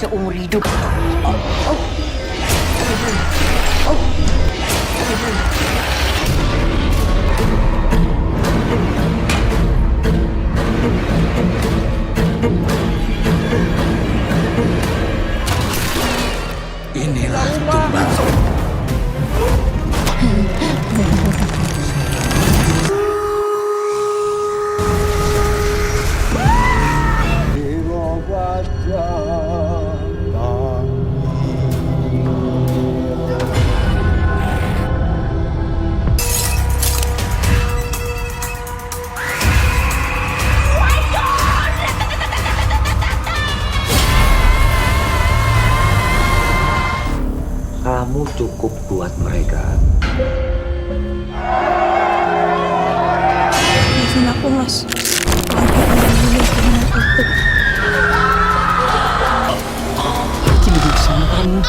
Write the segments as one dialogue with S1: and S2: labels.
S1: seumur hidup.
S2: Inilah tumbal. Kamu cukup buat mereka.
S3: Maafin aku, Mas. Keluarga Anjali benar itu.
S1: Aku benci sama kamu.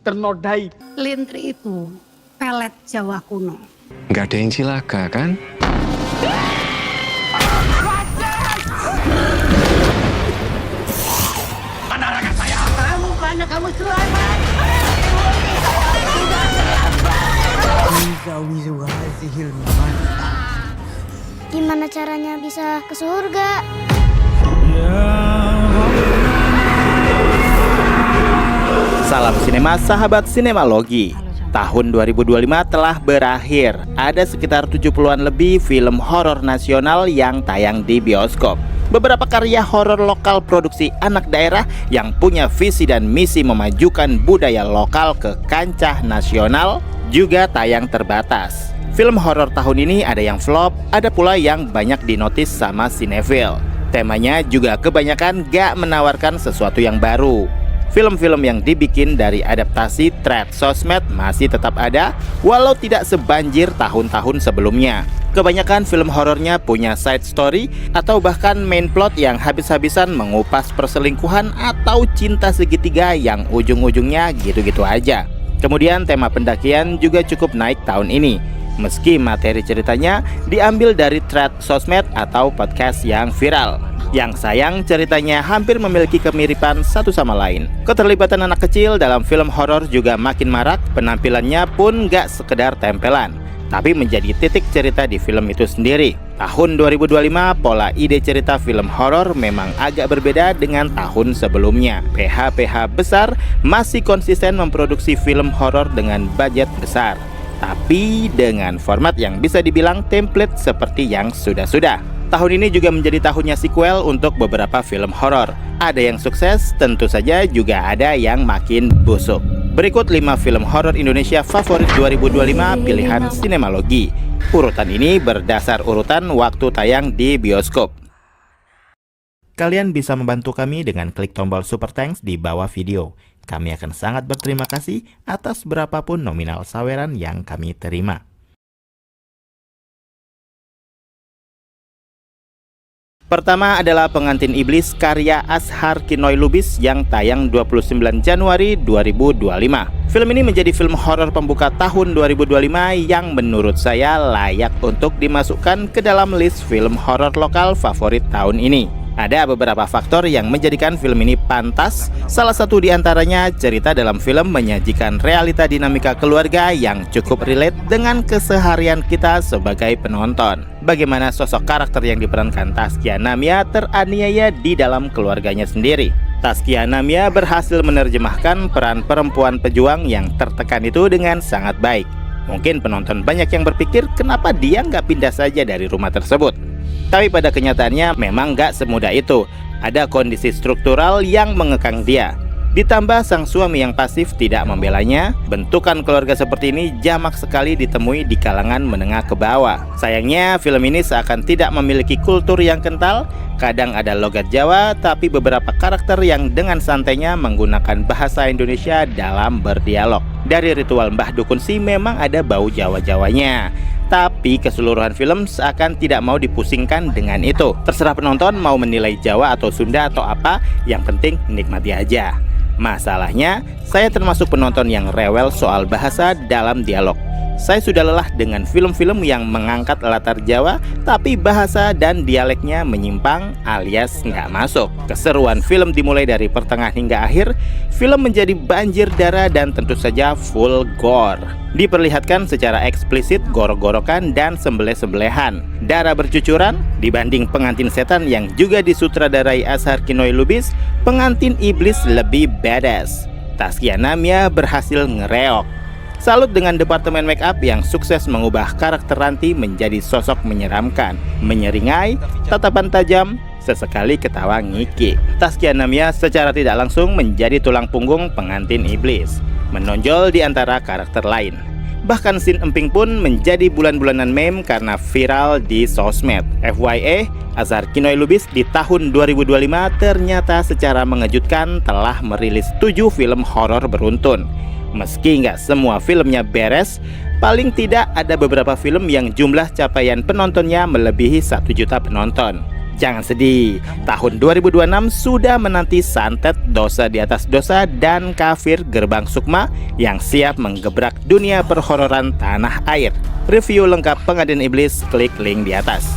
S4: Ternodai.
S3: Lintri itu pelet Jawa kuno.
S2: Gak ada yang cilaka kan?
S1: Mana raga saya? Kamu selamat.
S5: Gimana caranya bisa ke surga?
S6: Salam sinema sahabat sinemalogi. Tahun 2025 telah berakhir. Ada sekitar 70-an lebih film horor nasional yang tayang di bioskop. Beberapa karya horor lokal produksi anak daerah yang punya visi dan misi memajukan budaya lokal ke kancah nasional juga tayang terbatas. Film horor tahun ini ada yang flop, ada pula yang banyak dinotis sama sinefil. Temanya juga kebanyakan gak menawarkan sesuatu yang baru. Film-film yang dibikin dari adaptasi thread sosmed masih tetap ada, walau tidak sebanjir tahun-tahun sebelumnya. Kebanyakan film horornya punya side story atau bahkan main plot yang habis-habisan mengupas perselingkuhan atau cinta segitiga yang ujung-ujungnya gitu-gitu aja. Kemudian tema pendakian juga cukup naik tahun ini, meski materi ceritanya diambil dari thread sosmed atau podcast yang viral. Yang sayang ceritanya hampir memiliki kemiripan satu sama lain. Keterlibatan anak kecil dalam film horor juga makin marak, penampilannya pun gak sekedar tempelan, tapi menjadi titik cerita di film itu sendiri. Tahun 2025, pola ide cerita film horor memang agak berbeda dengan tahun sebelumnya. PH-PH besar masih konsisten memproduksi film horor dengan budget besar, tapi dengan format yang bisa dibilang template seperti yang sudah-sudah. Tahun ini juga menjadi tahunnya sequel untuk beberapa film horor. Ada yang sukses, tentu saja juga ada yang makin busuk. Berikut 5 film horor Indonesia favorit 2025 pilihan sinemalogi. Urutan ini berdasar urutan waktu tayang di bioskop. Kalian bisa membantu kami dengan klik tombol Super Thanks di bawah video. Kami akan sangat berterima kasih atas berapapun nominal saweran yang kami terima. Pertama adalah Pengantin Iblis karya Ashar Kinoy Lubis yang tayang 29 Januari 2025. Film ini menjadi film horor pembuka tahun 2025 yang menurut saya layak untuk dimasukkan ke dalam list film horor lokal favorit tahun ini. Ada beberapa faktor yang menjadikan film ini pantas. Salah satu di antaranya cerita dalam film menyajikan realita dinamika keluarga yang cukup relate dengan keseharian kita sebagai penonton. Bagaimana sosok karakter yang diperankan Taskia Namia teraniaya di dalam keluarganya sendiri. Taskia Namia berhasil menerjemahkan peran perempuan pejuang yang tertekan itu dengan sangat baik. Mungkin penonton banyak yang berpikir kenapa dia nggak pindah saja dari rumah tersebut. Tapi pada kenyataannya memang gak semudah itu. Ada kondisi struktural yang mengekang dia. Ditambah sang suami yang pasif tidak membelanya, bentukan keluarga seperti ini jamak sekali ditemui di kalangan menengah ke bawah. Sayangnya film ini seakan tidak memiliki kultur yang kental. Kadang ada logat Jawa, tapi beberapa karakter yang dengan santainya menggunakan bahasa Indonesia dalam berdialog. Dari ritual Mbah Dukun sih memang ada bau Jawa-Jawanya, tapi keseluruhan film seakan tidak mau dipusingkan dengan itu. Terserah penonton mau menilai Jawa atau Sunda atau apa, yang penting nikmati aja. Masalahnya, saya termasuk penonton yang rewel soal bahasa dalam dialog. Saya sudah lelah dengan film-film yang mengangkat latar Jawa, tapi bahasa dan dialeknya menyimpang alias nggak masuk. Keseruan film dimulai dari pertengahan hingga akhir. Film menjadi banjir darah dan tentu saja full gore. Diperlihatkan secara eksplisit gorok-gorokan dan sembelih-sembelihan. Darah bercucuran. Dibanding Pengantin Setan yang juga disutradarai Azhar Kinoy Lubis, Pengantin Iblis lebih badass. Taskia Namia berhasil ngereok. Salut dengan departemen make up yang sukses mengubah karakter Ranti menjadi sosok menyeramkan, menyeringai, tatapan tajam, sesekali ketawa ngiki. Taskia Namia secara tidak langsung menjadi tulang punggung Pengantin Iblis, menonjol di antara karakter lain. Bahkan scene emping pun menjadi bulan-bulanan meme karena viral di sosmed. FYI, Azhar Kinoy Lubis di tahun 2025 ternyata secara mengejutkan telah merilis 7 film horor beruntun. Meski nggak semua filmnya beres, paling tidak ada beberapa film yang jumlah capaian penontonnya melebihi 1 juta penonton. Jangan sedih, tahun 2026 sudah menanti santet Dosa di Atas Dosa dan Kafir Gerbang Sukma yang siap menggebrak dunia perhororan tanah air. Review lengkap Pengantin Iblis, klik link di atas.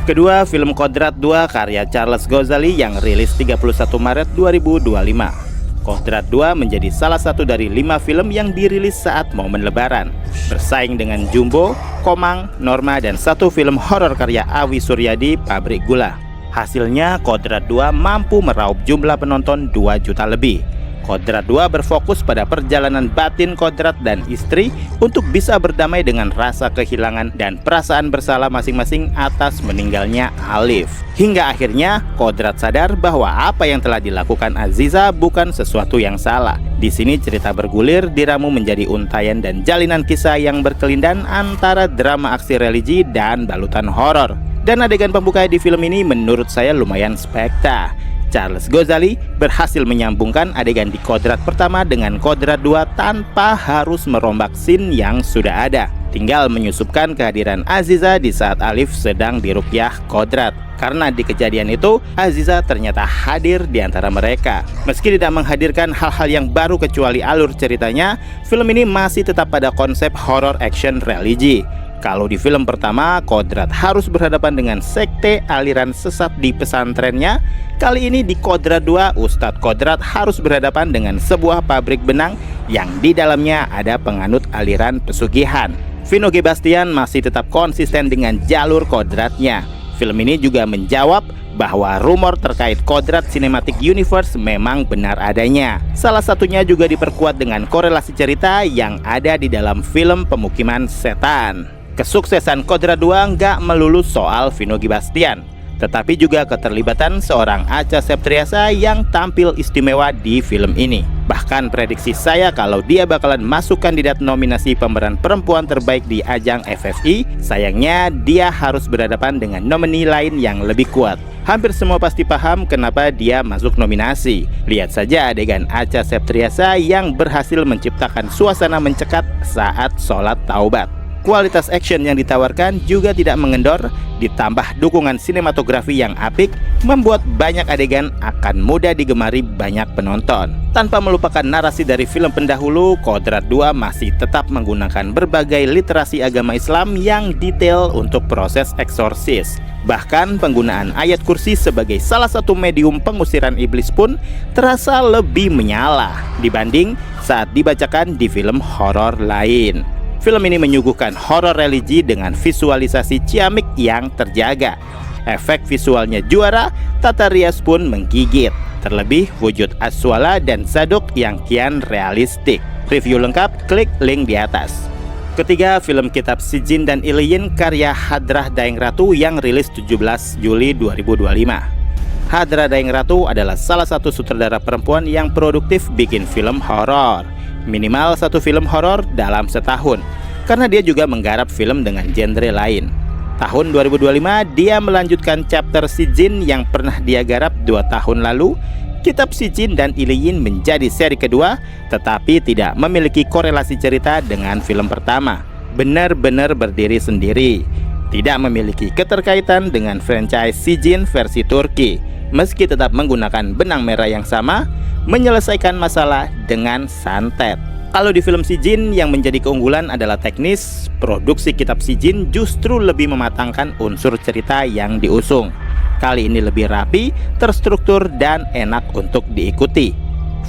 S6: Kedua, film Kodrat 2 karya Charles Ghazali yang rilis 31 Maret 2025. Kodrat 2 menjadi salah satu dari 5 film yang dirilis saat momen lebaran, bersaing dengan Jumbo, Komang, Norma, dan 1 film horor karya Awi Suryadi, Pabrik Gula. Hasilnya, Kodrat 2 mampu meraup jumlah penonton 2 juta lebih. Kodrat 2 berfokus pada perjalanan batin Kodrat dan istri untuk bisa berdamai dengan rasa kehilangan dan perasaan bersalah masing-masing atas meninggalnya Alif. Hingga akhirnya Kodrat sadar bahwa apa yang telah dilakukan Aziza bukan sesuatu yang salah. Di sini cerita bergulir diramu menjadi untayan dan jalinan kisah yang berkelindan antara drama aksi religi dan balutan horor. Dan adegan pembuka di film ini menurut saya lumayan spektakuler. Charles Ghazali berhasil menyambungkan adegan di Kodrat pertama dengan Kodrat 2 tanpa harus merombak scene yang sudah ada. Tinggal menyusupkan kehadiran Aziza di saat Alif sedang diruqyah Kodrat. Karena di kejadian itu, Aziza ternyata hadir di antara mereka. Meski tidak menghadirkan hal-hal yang baru kecuali alur ceritanya, film ini masih tetap pada konsep horror action religi. Kalau di film pertama, Kodrat harus berhadapan dengan sekte aliran sesat di pesantrennya. Kali ini di Kodrat 2, Ustadz Kodrat harus berhadapan dengan sebuah pabrik benang yang di dalamnya ada penganut aliran pesugihan. Vino G. Bastian masih tetap konsisten dengan jalur kodratnya. Film ini juga menjawab bahwa rumor terkait Kodrat Cinematic Universe memang benar adanya. Salah satunya juga diperkuat dengan korelasi cerita yang ada di dalam film Pemukiman Setan. Kesuksesan Kodrat 2 nggak melulu soal Vino G. Bastian, tetapi juga keterlibatan seorang Acha Septriasa yang tampil istimewa di film ini. Bahkan prediksi saya kalau dia bakalan masuk kandidat nominasi pemeran perempuan terbaik di ajang FFI, sayangnya dia harus berhadapan dengan nomini lain yang lebih kuat. Hampir semua pasti paham kenapa dia masuk nominasi. Lihat saja adegan Acha Septriasa yang berhasil menciptakan suasana mencekat saat sholat taubat. Kualitas action yang ditawarkan juga tidak mengendor, ditambah dukungan sinematografi yang apik, membuat banyak adegan akan mudah digemari banyak penonton. Tanpa melupakan narasi dari film pendahulu, Kodrat 2 masih tetap menggunakan berbagai literasi agama Islam yang detail untuk proses eksorsis. Bahkan penggunaan ayat kursi sebagai salah satu medium pengusiran iblis pun terasa lebih menyala dibanding saat dibacakan di film horor lain. Film ini menyuguhkan horor religi dengan visualisasi ciamik yang terjaga. Efek visualnya juara, tata rias pun menggigit. Terlebih wujud Aswala dan Zadok yang kian realistik. Review lengkap, klik link di atas. Ketiga, film Kitab Si Jin dan Iliyin karya Hadrah Daeng Ratu yang rilis 17 Juli 2025. Hadra Daeng Ratu adalah salah satu sutradara perempuan yang produktif bikin film horor. Minimal satu film horor dalam setahun, karena dia juga menggarap film dengan genre lain. Tahun 2025, dia melanjutkan chapter Si Jin yang pernah dia garap 2 tahun lalu. Kitab Si Jin dan Iliyin menjadi seri kedua, tetapi tidak memiliki korelasi cerita dengan film pertama. Benar-benar berdiri sendiri, tidak memiliki keterkaitan dengan franchise Si Jin versi Turki. Meski tetap menggunakan benang merah yang sama, menyelesaikan masalah dengan santet. Kalau di film Si Jin yang menjadi keunggulan adalah teknis, produksi kitab Si Jin justru lebih mematangkan unsur cerita yang diusung. Kali ini lebih rapi, terstruktur, dan enak untuk diikuti.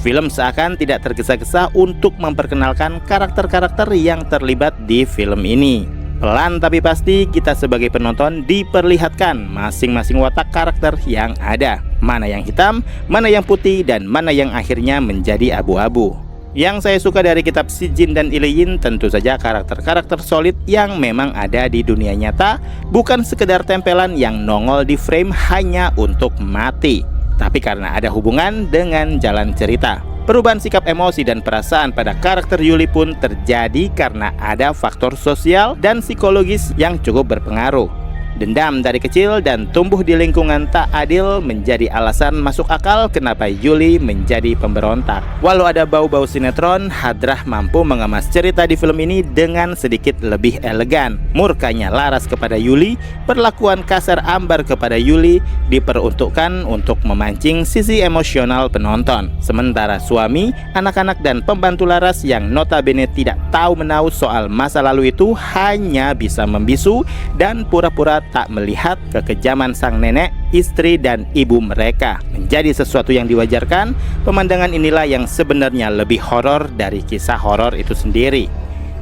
S6: Film seakan tidak tergesa-gesa untuk memperkenalkan karakter-karakter yang terlibat di film ini. Pelan tapi pasti kita sebagai penonton diperlihatkan masing-masing watak karakter yang ada. Mana yang hitam, mana yang putih, dan mana yang akhirnya menjadi abu-abu. Yang saya suka dari kitab Si Jin dan Iliyin tentu saja karakter-karakter solid yang memang ada di dunia nyata, bukan sekedar tempelan yang nongol di frame hanya untuk mati, tapi karena ada hubungan dengan jalan cerita. Perubahan sikap emosi dan perasaan pada karakter Yuli pun terjadi karena ada faktor sosial dan psikologis yang cukup berpengaruh. Dendam dari kecil dan tumbuh di lingkungan tak adil menjadi alasan masuk akal kenapa Yuli menjadi pemberontak. Walau ada bau-bau sinetron, Hadrah mampu mengemas cerita di film ini dengan sedikit lebih elegan. Murkanya Laras kepada Yuli, perlakuan kasar Ambar kepada Yuli diperuntukkan untuk memancing sisi emosional penonton. Sementara suami, anak-anak, dan pembantu Laras yang notabene tidak tahu menahu soal masa lalu itu hanya bisa membisu dan pura-pura tak melihat kekejaman sang nenek, istri, dan ibu mereka. Menjadi sesuatu yang diwajarkan, pemandangan inilah yang sebenarnya lebih horor dari kisah horor itu sendiri.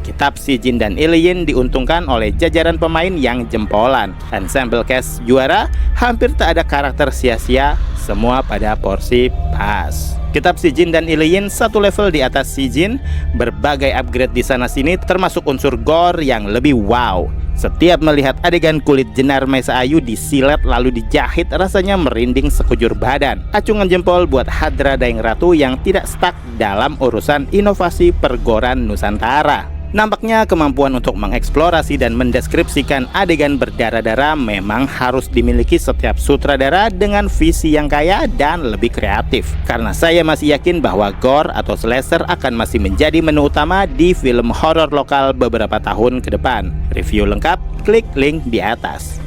S6: Kitab Si Jin dan Iliyin diuntungkan oleh jajaran pemain yang jempolan. Ensemble cast juara, hampir tak ada karakter sia-sia, semua pada porsi pas. Kitab Si Jin dan Iliyin satu level di atas Si Jin, berbagai upgrade di sana-sini termasuk unsur gore yang lebih wow. Setiap melihat adegan kulit jenar Maisa Ayu disilet lalu dijahit, rasanya merinding sekujur badan. Acungan jempol buat Hadra Daeng Ratu yang tidak stuck dalam urusan inovasi pergoran Nusantara. Nampaknya kemampuan untuk mengeksplorasi dan mendeskripsikan adegan berdarah-darah memang harus dimiliki setiap sutradara dengan visi yang kaya dan lebih kreatif. Karena saya masih yakin bahwa gore atau slasher akan masih menjadi menu utama di film horor lokal beberapa tahun ke depan. Review lengkap, klik link di atas.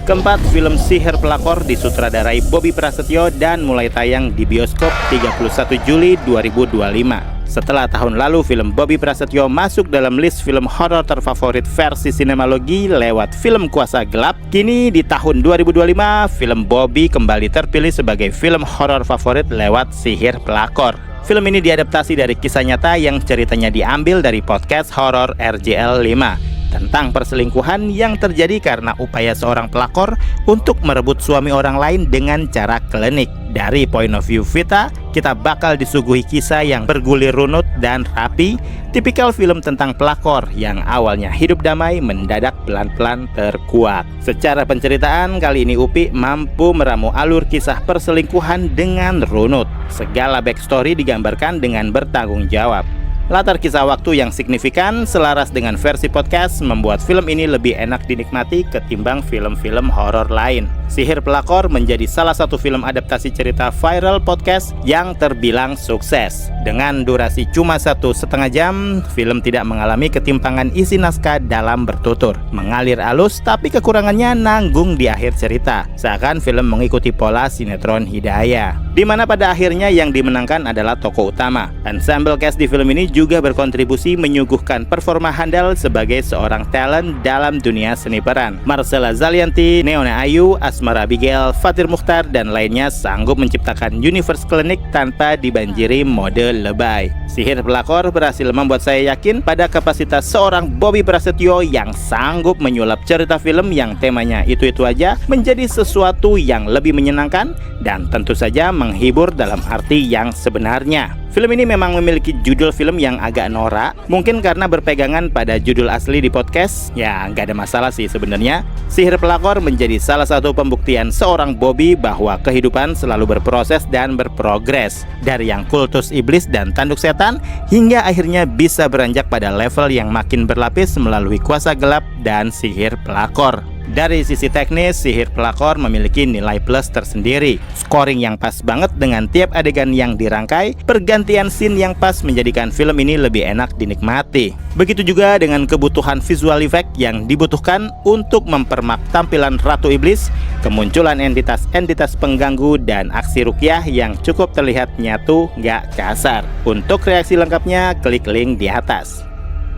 S6: Keempat, film Sihir Pelakor disutradarai Bobby Prasetyo dan mulai tayang di bioskop 31 Juli 2025. Setelah tahun lalu film Bobby Prasetyo masuk dalam list film horor terfavorit versi Sinemalogi lewat film Kuasa Gelap, kini di tahun 2025 film Bobby kembali terpilih sebagai film horor favorit lewat Sihir Pelakor. Film ini diadaptasi dari kisah nyata yang ceritanya diambil dari podcast horor RJL 5 tentang perselingkuhan yang terjadi karena upaya seorang pelakor untuk merebut suami orang lain dengan cara klinik. Dari point of view Vita, kita bakal disuguhi kisah yang bergulir runut dan rapi, tipikal film tentang pelakor yang awalnya hidup damai mendadak pelan-pelan terkuak. Secara penceritaan, kali ini Upi mampu meramu alur kisah perselingkuhan dengan runut. Segala backstory digambarkan dengan bertanggung jawab. Latar kisah waktu yang signifikan selaras dengan versi podcast membuat film ini lebih enak dinikmati ketimbang film-film horor lain. Sihir Pelakor menjadi salah satu film adaptasi cerita viral podcast yang terbilang sukses. Dengan durasi cuma 1,5 jam, film tidak mengalami ketimpangan isi naskah dalam bertutur. Mengalir alus, tapi kekurangannya nanggung di akhir cerita. Seakan film mengikuti pola sinetron Hidayah, di mana pada akhirnya yang dimenangkan adalah tokoh utama. Ensemble cast di film ini juga berkontribusi menyuguhkan performa handal sebagai seorang talent dalam dunia seni peran. Marcella Zalianty, Neona Ayu, Asmara Abigail, Fatir Mukhtar, dan lainnya sanggup menciptakan universe klinik tanpa dibanjiri mode lebay. Sihir Pelakor berhasil membuat saya yakin pada kapasitas seorang Bobby Prasetyo yang sanggup menyulap cerita film yang temanya itu-itu aja menjadi sesuatu yang lebih menyenangkan dan tentu saja menghibur dalam arti yang sebenarnya. Film ini memang memiliki judul film yang agak norak, mungkin karena berpegangan pada judul asli di podcast. Ya, nggak ada masalah sih sebenarnya. Sihir Pelakor menjadi salah satu pembuktian seorang Bobby bahwa kehidupan selalu berproses dan berprogres. Dari yang kultus iblis dan tanduk setan, hingga akhirnya bisa beranjak pada level yang makin berlapis melalui kuasa gelap dan sihir pelakor. Dari sisi teknis, Sihir Pelakor memiliki nilai plus tersendiri. Scoring yang pas banget dengan tiap adegan yang dirangkai, pergantian scene yang pas menjadikan film ini lebih enak dinikmati. Begitu juga dengan kebutuhan visual effect yang dibutuhkan untuk mempermak tampilan Ratu Iblis, kemunculan entitas-entitas pengganggu, dan aksi rukyah yang cukup terlihat nyatu gak kasar. Untuk reaksi lengkapnya, klik link di atas.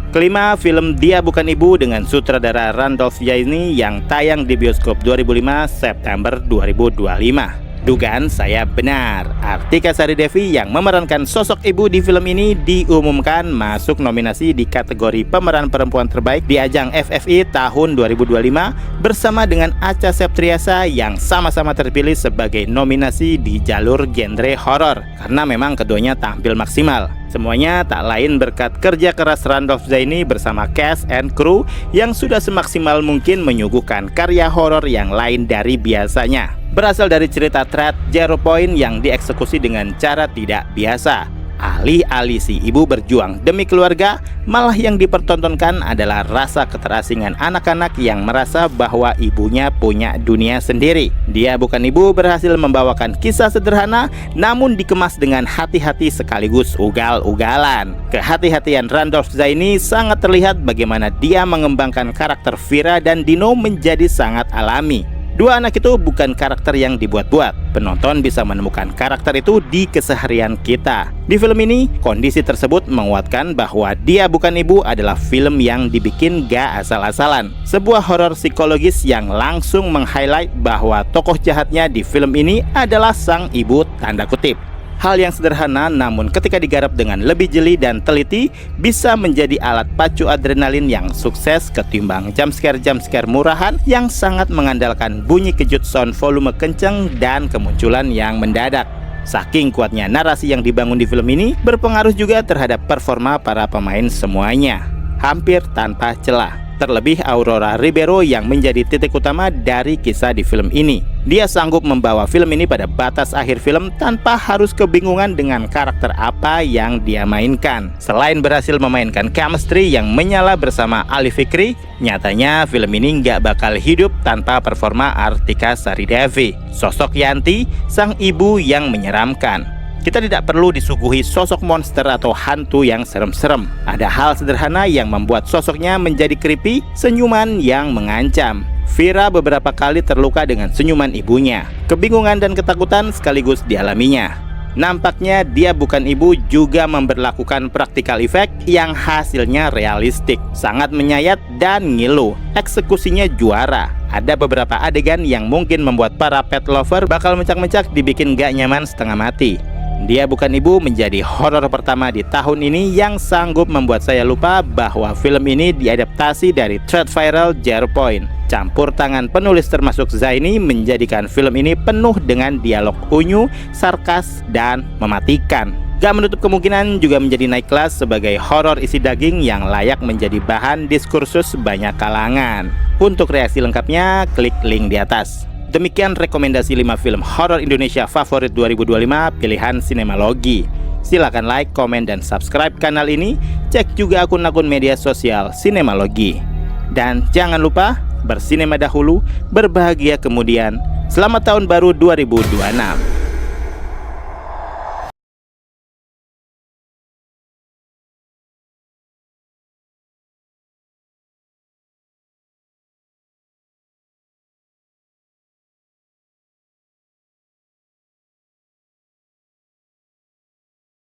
S6: Kelima, film Dia Bukan Ibu dengan sutradara Randolph Jaini yang tayang di bioskop 2005 September 2025. Dugaan saya benar, Artika Sari Devi yang memerankan sosok ibu di film ini diumumkan masuk nominasi di kategori pemeran perempuan terbaik di ajang FFI tahun 2025 bersama dengan Acha Septriasa yang sama-sama terpilih sebagai nominasi di jalur genre horor karena memang keduanya tampil maksimal. Semuanya tak lain berkat kerja keras Randolph Jaini bersama cast and crew yang sudah semaksimal mungkin menyuguhkan karya horor yang lain dari biasanya. Berasal dari cerita thread Zero Point yang dieksekusi dengan cara tidak biasa. Alih-alih si ibu berjuang demi keluarga, malah yang dipertontonkan adalah rasa keterasingan anak-anak yang merasa bahwa ibunya punya dunia sendiri. Dia Bukan Ibu berhasil membawakan kisah sederhana namun dikemas dengan hati-hati sekaligus ugal-ugalan. Kehati-hatian Randolph Jaini sangat terlihat bagaimana dia mengembangkan karakter Vira dan Dino menjadi sangat alami. Dua anak itu bukan karakter yang dibuat-buat. Penonton bisa menemukan karakter itu di keseharian kita. Di film ini, kondisi tersebut menguatkan bahwa Dia Bukan Ibu adalah film yang dibikin gak asal-asalan. Sebuah horor psikologis yang langsung meng-highlight bahwa tokoh jahatnya di film ini adalah sang ibu tanda kutip. Hal yang sederhana namun ketika digarap dengan lebih jeli dan teliti bisa menjadi alat pacu adrenalin yang sukses ketimbang jumpscare murahan yang sangat mengandalkan bunyi kejut sound volume kenceng dan kemunculan yang mendadak. Saking kuatnya narasi yang dibangun di film ini berpengaruh juga terhadap performa para pemain semuanya, hampir tanpa celah. Terlebih Aurora Ribeiro yang menjadi titik utama dari kisah di film ini. Dia sanggup membawa film ini pada batas akhir film tanpa harus kebingungan dengan karakter apa yang dia mainkan. Selain berhasil memainkan chemistry yang menyala bersama Ali Fikri, nyatanya film ini nggak bakal hidup tanpa performa Artika Sari Devi. Sosok Yanti, sang ibu yang menyeramkan. Kita tidak perlu disuguhi sosok monster atau hantu yang serem-serem. Ada hal sederhana yang membuat sosoknya menjadi creepy, senyuman yang mengancam. Vira beberapa kali terluka dengan senyuman ibunya. Kebingungan dan ketakutan sekaligus dialaminya. Nampaknya Dia Bukan Ibu juga memberlakukan practical effect yang hasilnya realistik, sangat menyayat dan ngilu. Eksekusinya juara. Ada beberapa adegan yang mungkin membuat para pet lover bakal mencak-mencak dibikin gak nyaman setengah mati. Dia Bukan Ibu menjadi horor pertama di tahun ini yang sanggup membuat saya lupa bahwa film ini diadaptasi dari thread viral Zero Point. Campur tangan penulis termasuk Zaini menjadikan film ini penuh dengan dialog unyu, sarkas, dan mematikan. Gak menutup kemungkinan juga menjadi naik kelas sebagai horor isi daging yang layak menjadi bahan diskursus banyak kalangan. Untuk reaksi lengkapnya, klik link di atas. Demikian rekomendasi 5 film horor Indonesia favorit 2025 pilihan Sinemalogi. Silakan like, komen, dan subscribe kanal ini. Cek juga akun-akun media sosial Sinemalogi. Dan jangan lupa bersinema dahulu, berbahagia kemudian. Selamat tahun baru 2026.